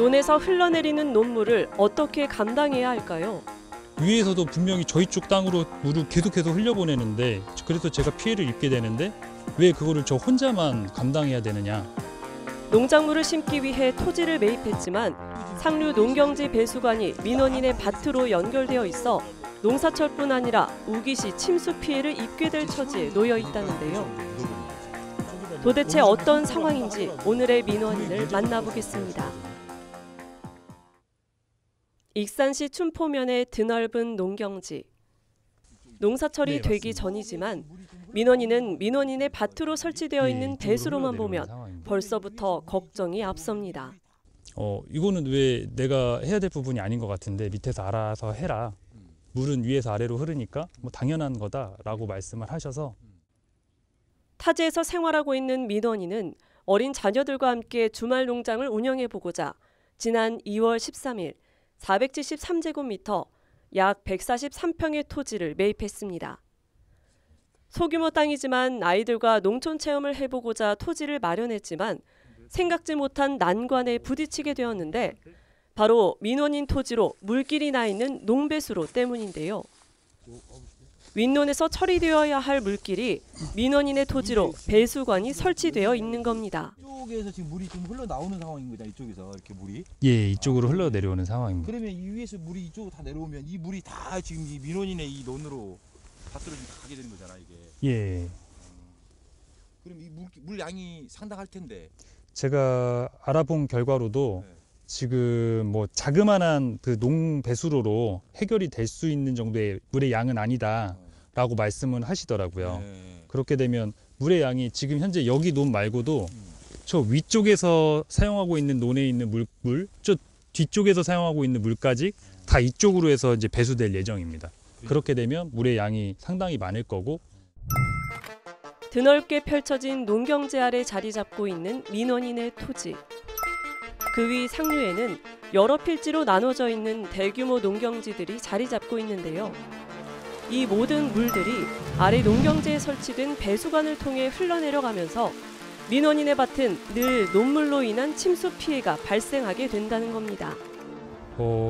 논에서 흘러내리는 논물을 어떻게 감당해야 할까요? 위에서도 분명히 저희 쪽 땅으로 물을 계속해서 흘려보내는데 그래서 제가 피해를 입게 되는데 왜 그거를 저 혼자만 감당해야 되느냐. 농작물을 심기 위해 토지를 매입했지만 상류 농경지 배수관이 민원인의 밭으로 연결되어 있어 농사철뿐 아니라 우기시 침수 피해를 입게 될 처지에 놓여 있다는데요. 도대체 어떤 상황인지 오늘의 민원인을 만나보겠습니다. 익산시 춘포면의 드넓은 농경지. 농사철이 되기 전이지만 민원인은 민원인의 밭으로 설치되어 있는 배수로만 보면 벌써부터 걱정이 앞섭니다. 이거는 왜 내가 해야 될 부분이 아닌 것 같은데 밑에서 알아서 해라. 물은 위에서 아래로 흐르니까 뭐 당연한 거다라고 말씀을 하셔서. 타지에서 생활하고 있는 민원인은 어린 자녀들과 함께 주말 농장을 운영해보고자 지난 2월 13일 473제곱미터 약 143평의 토지를 매입했습니다. 소규모 땅이지만 아이들과 농촌 체험을 해보고자 토지를 마련했지만 생각지 못한 난관에 부딪히게 되었는데 바로 민원인 토지로 물길이 나 있는 농배수로 때문인데요. 윗논에서 처리되어야 할 물길이 민원인의 토지로 배수관이 설치되어 있는 겁니다. 이쪽에서 지금 물이 좀 흘러나오는 상황입니다. 이쪽에서 이렇게 물이. 예, 이쪽으로 흘러내려오는 상황입니다. 그러면 이 위에서 물이 이쪽으로 다 내려오면 이 물이 다 지금 이 민원인의 이 논으로 밭으로 지금 가게 되는 거잖아 이게. 예. 그럼 이 물 양이 상당할 텐데. 제가 알아본 결과로도 네. 지금 뭐 자그마한 그 농배수로로 해결이 될 수 있는 정도의 물의 양은 아니다라고 말씀은 하시더라고요. 네. 그렇게 되면 물의 양이 지금 현재 여기 논 말고도 저 위쪽에서 사용하고 있는 논에 있는 물, 저 뒤쪽에서 사용하고 있는 물까지 다 이쪽으로 해서 이제 배수될 예정입니다. 그렇게 되면 물의 양이 상당히 많을 거고. 드넓게 펼쳐진 농경지 아래 자리 잡고 있는 민원인의 토지. 그 위 상류에는 여러 필지로 나눠져 있는 대규모 농경지들이 자리 잡고 있는데요. 이 모든 물들이 아래 농경지에 설치된 배수관을 통해 흘러내려가면서 민원인의 밭은 늘 논물로 인한 침수 피해가 발생하게 된다는 겁니다.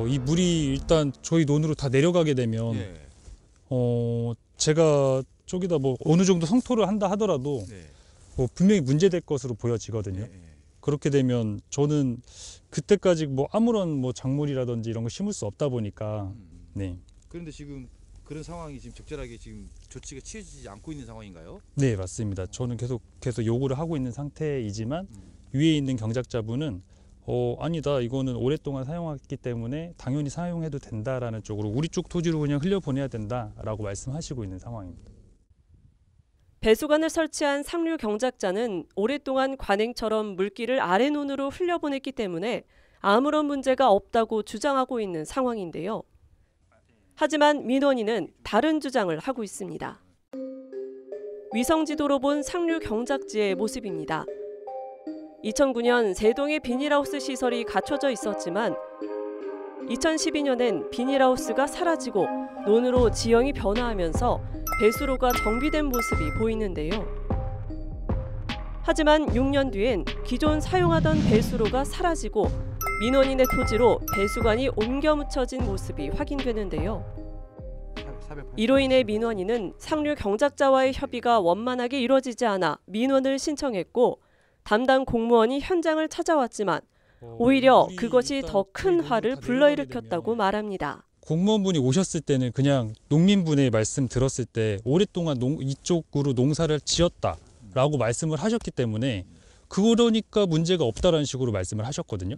이 물이 일단 저희 논으로 다 내려가게 되면 네. 제가 저기다 뭐 어느 정도 성토를 한다 하더라도 네. 분명히 문제될 것으로 보여지거든요. 네. 그렇게 되면 저는 그때까지 뭐 아무런 뭐 작물이라든지 이런 거 심을 수 없다 보니까. 네. 그런데 지금 그런 상황이 지금 적절하게 지금 조치가 취해지지 않고 있는 상황인가요? 네, 맞습니다. 저는 계속 요구를 하고 있는 상태이지만 위에 있는 경작자분은 아니다. 이거는 오랫동안 사용했기 때문에 당연히 사용해도 된다라는 쪽으로 우리 쪽 토지로 그냥 흘려보내야 된다라고 말씀하시고 있는 상황입니다. 배수관을 설치한 상류 경작자는 오랫동안 관행처럼 물길을 아래논으로 흘려보냈기 때문에 아무런 문제가 없다고 주장하고 있는 상황인데요. 하지만 민원인은 다른 주장을 하고 있습니다. 위성지도로 본 상류 경작지의 모습입니다. 2009년 3동의 비닐하우스 시설이 갖춰져 있었지만 2012년엔 비닐하우스가 사라지고 논으로 지형이 변화하면서 배수로가 정비된 모습이 보이는데요. 하지만 6년 뒤엔 기존 사용하던 배수로가 사라지고 민원인의 토지로 배수관이 옮겨 묻혀진 모습이 확인되는데요. 이로 인해 민원인은 상류 경작자와의 협의가 원만하게 이루어지지 않아 민원을 신청했고 담당 공무원이 현장을 찾아왔지만 오히려 그것이 더 큰 화를 불러일으켰다고 말합니다. 공무원분이 오셨을 때는 그냥 농민분의 말씀 들었을 때 오랫동안 이쪽으로 농사를 지었다라고 말씀을 하셨기 때문에 그러니까 문제가 없다라는 식으로 말씀을 하셨거든요.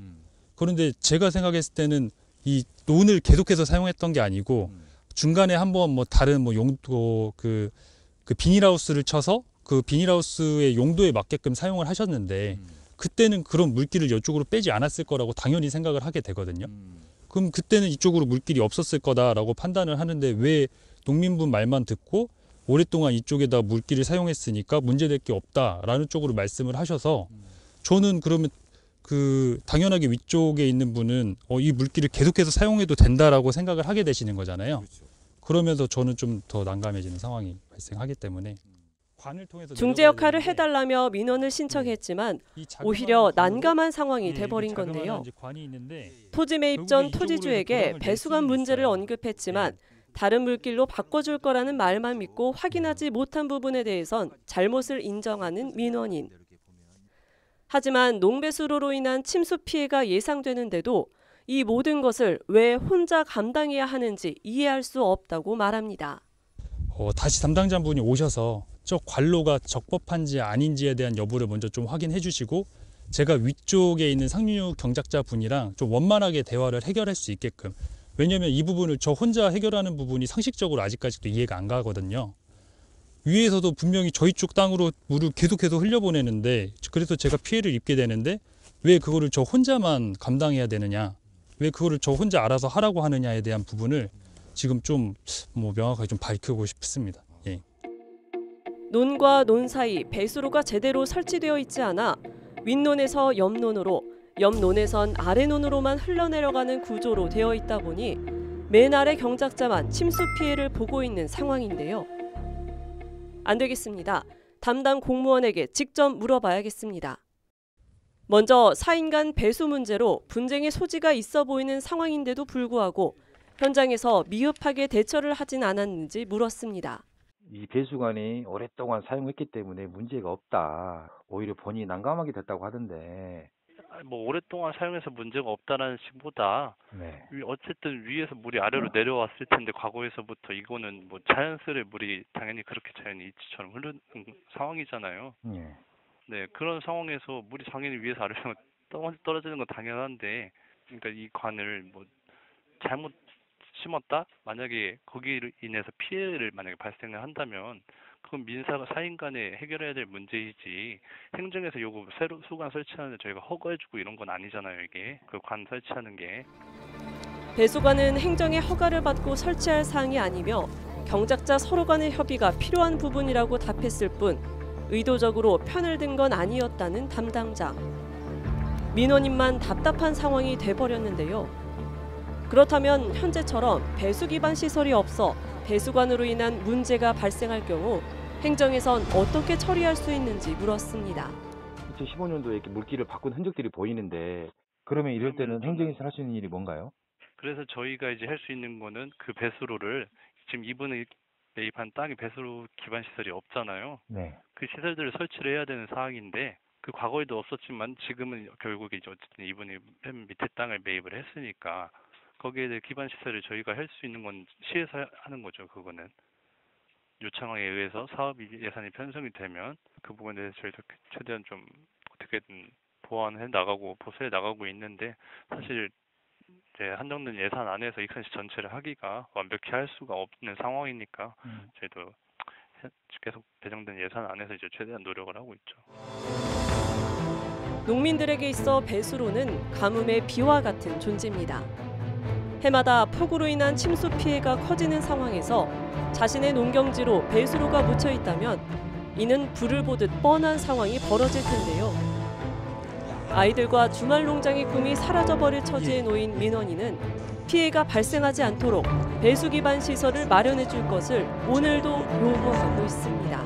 그런데 제가 생각했을 때는 이 논을 계속해서 사용했던 게 아니고 중간에 한번 뭐 다른 뭐 용도 그 비닐하우스를 쳐서 그 비닐하우스의 용도에 맞게끔 사용을 하셨는데 그때는 그런 물길을 이쪽으로 빼지 않았을 거라고 당연히 생각을 하게 되거든요. 그럼 그때는 이쪽으로 물길이 없었을 거다라고 판단을 하는데 왜 농민분 말만 듣고 오랫동안 이쪽에다 물길을 사용했으니까 문제될 게 없다라는 쪽으로 말씀을 하셔서 저는 그러면 당연하게 위쪽에 있는 분은 이 물길을 계속해서 사용해도 된다라고 생각을 하게 되시는 거잖아요. 그렇죠. 그러면서 저는 좀 더 난감해지는 상황이 발생하기 때문에 관을 통해서 중재 역할을 해달라며 민원을 신청했지만 오히려 난감한 상황이 돼버린 건데요. 토지 매입 전 토지주에게 배수관 문제를 언급했지만 다른 물길로 바꿔줄 거라는 말만 믿고 확인하지 못한 부분에 대해선 잘못을 인정하는 민원인. 하지만 농배수로로 인한 침수 피해가 예상되는데도 이 모든 것을 왜 혼자 감당해야 하는지 이해할 수 없다고 말합니다. 다시 담당자분이 오셔서 저 관로가 적법한지 아닌지에 대한 여부를 먼저 좀 확인해 주시고 제가 위쪽에 있는 상류 경작자분이랑 좀 원만하게 대화를 해결할 수 있게끔, 왜냐하면 이 부분을 저 혼자 해결하는 부분이 상식적으로 아직까지도 이해가 안 가거든요. 위에서도 분명히 저희 쪽 땅으로 물을 계속해서 흘려보내는데 그래서 제가 피해를 입게 되는데 왜 그거를 저 혼자만 감당해야 되느냐, 왜 그거를 저 혼자 알아서 하라고 하느냐에 대한 부분을 지금 좀 명확하게 좀 밝히고 싶습니다. 예. 논과 논 사이 배수로가 제대로 설치되어 있지 않아 윗논에서 옆논으로, 옆논에선 아래논으로만 흘러내려가는 구조로 되어 있다 보니 맨 아래 경작자만 침수 피해를 보고 있는 상황인데요. 안 되겠습니다. 담당 공무원에게 직접 물어봐야겠습니다. 먼저 4인간 배수 문제로 분쟁의 소지가 있어 보이는 상황인데도 불구하고 현장에서 미흡하게 대처를 하진 않았는지 물었습니다. 이 배수관이 오랫동안 사용했기 때문에 문제가 없다. 오히려 본인이 난감하게 됐다고 하던데. 오랫동안 사용해서 문제가 없다라는 식보다 네. 어쨌든 위에서 물이 아래로 내려왔을 텐데 과거에서부터 이거는 자연스레 물이 당연히 그렇게 자연히 이치처럼 흐르는 상황이잖아요. 네. 네, 그런 상황에서 물이 당연히 위에서 아래로 떨어지는 건 당연한데, 그러니까 이 관을 잘못 심었다? 만약에 거기로 인해서 피해를 만약에 발생을 한다면 그건 민사가 4인 간에 해결해야 될 문제이지, 행정에서 요거 새로 수관 설치하는데 저희가 허가해주고 이런 건 아니잖아요. 이게 그 관 설치하는 게. 배수관은 행정의 허가를 받고 설치할 사항이 아니며 경작자 서로 간의 협의가 필요한 부분이라고 답했을 뿐 의도적으로 편을 든 건 아니었다는 담당자. 민원인만 답답한 상황이 돼버렸는데요. 그렇다면 현재처럼 배수 기반 시설이 없어 배수관으로 인한 문제가 발생할 경우 행정에선 어떻게 처리할 수 있는지 물었습니다. 2015년도에 이렇게 물길을 바꾼 흔적들이 보이는데 그러면 이럴 때는 행정에서 할 수 있는 일이 뭔가요? 그래서 저희가 이제 할 수 있는 거는 그 배수로를 지금 이분이 매입한 땅에 배수로 기반 시설이 없잖아요. 네. 그 시설들을 설치를 해야 되는 사항인데 그 과거에도 없었지만 지금은 결국에 이제 어쨌든 이분이 맨 밑에 땅을 매입을 했으니까 거기에 대해 기반 시설을 저희가 할 수 있는 건 시에서 하는 거죠. 그거는 요청에 의해서 사업 예산이 편성이 되면 그 부분에 대해서 저희도 최대한 좀 어떻게든 보완해 나가고 보수해 나가고 있는데, 사실 이제 한정된 예산 안에서 익산시 전체를 하기가 완벽히 할 수가 없는 상황이니까 저희도 계속 배정된 예산 안에서 이제 최대한 노력을 하고 있죠. 농민들에게 있어 배수로는 가뭄의 비와 같은 존재입니다. 해마다 폭우로 인한 침수 피해가 커지는 상황에서 자신의 농경지로 배수로가 묻혀 있다면 이는 불을 보듯 뻔한 상황이 벌어질 텐데요. 아이들과 주말 농장의 꿈이 사라져버릴 처지에 놓인 민원인은 피해가 발생하지 않도록 배수 기반 시설을 마련해 줄 것을 오늘도 요구하고 있습니다.